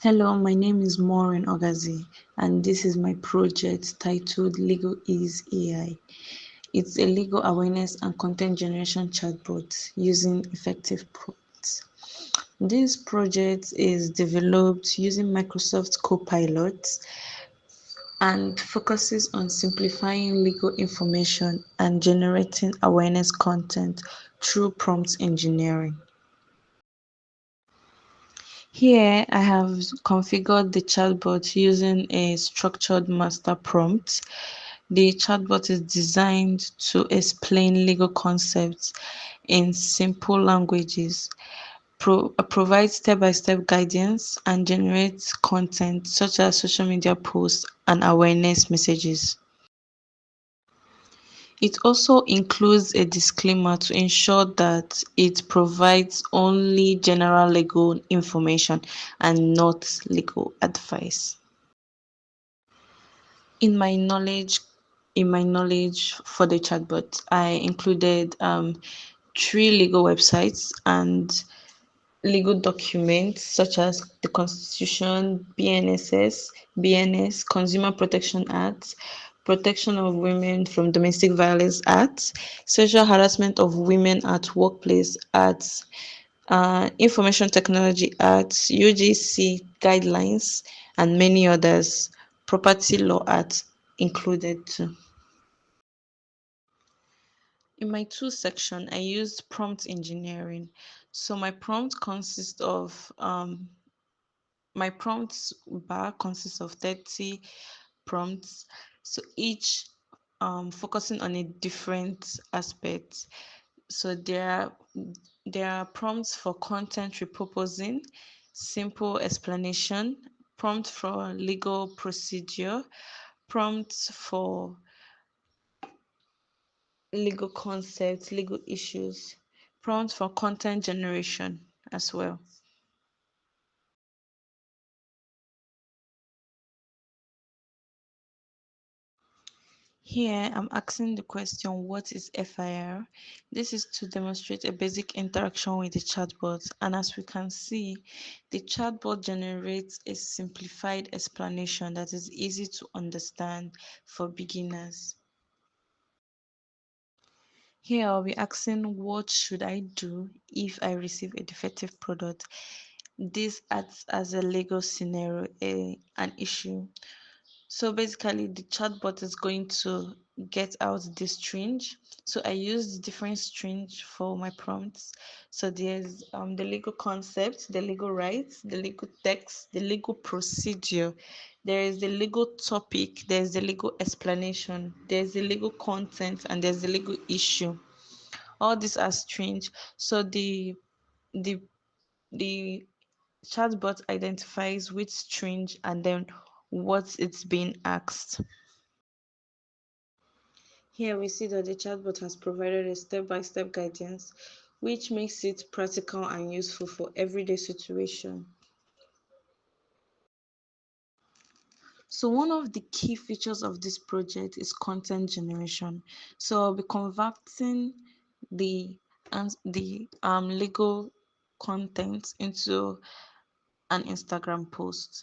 Hello, my name is Maureen Ogazi, and this is my project titled LegalEase AI. It's a legal awareness and content generation chatbot using effective prompts. This project is developed using Microsoft Copilot and focuses on simplifying legal information and generating awareness content through prompt engineering. Here, I have configured the chatbot using a structured master prompt. The chatbot is designed to explain legal concepts in simple languages, provide step-by-step guidance, and generates content such as social media posts and awareness messages. It also includes a disclaimer to ensure that it provides only general legal information and not legal advice. In my knowledge, in my knowledge for the chatbot, I included 3 legal websites and legal documents such as the Constitution, BNS, Consumer Protection Act, Protection of Women from Domestic Violence Act, Sexual Harassment of Women at Workplace Act, Information Technology Act, UGC guidelines, and many others. Property Law Act included too. In my tool section, I used prompt engineering. So my prompts bar consists of 30 prompts. So each focusing on a different aspect. So there are prompts for content repurposing, simple explanation, prompt for legal procedure, prompts for legal concepts, legal issues, prompts for content generation as well. Here, I'm asking the question, what is FIR? This is to demonstrate a basic interaction with the chatbot. And as we can see, the chatbot generates a simplified explanation that is easy to understand for beginners. Here, I'll be asking, what should I do if I receive a defective product? This acts as a legal scenario, an issue. So basically, the chatbot is going to get out this string. So I used different strings for my prompts. So there's the legal concept, the legal rights, the legal text, the legal procedure. There is the legal topic, there's the legal explanation, there's the legal content, and there's the legal issue. All these are strings. So the the chatbot identifies which string and then what it's being asked. Here we see that the chatbot has provided a step-by-step guidance, which makes it practical and useful for everyday situation. So one of the key features of this project is content generation. So I'll be converting the legal content into an Instagram post.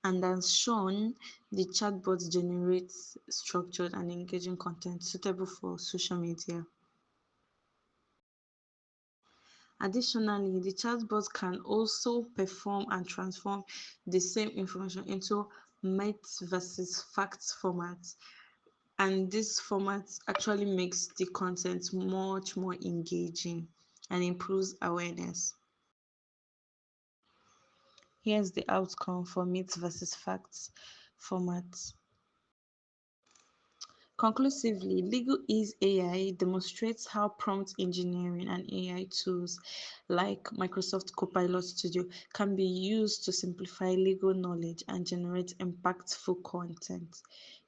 And as shown, the chatbot generates structured and engaging content suitable for social media. Additionally, the chatbot can also perform and transform the same information into myths versus facts formats. And this format actually makes the content much more engaging and improves awareness. Here's the outcome for myths versus facts formats. Conclusively, LegalEase AI demonstrates how prompt engineering and AI tools like Microsoft Copilot Studio can be used to simplify legal knowledge and generate impactful content.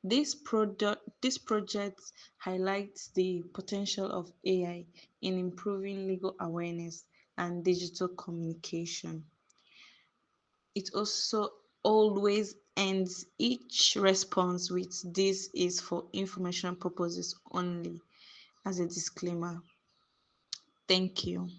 This project highlights the potential of AI in improving legal awareness and digital communication. It also always ends each response with "this is for information purposes only" as a disclaimer. Thank you.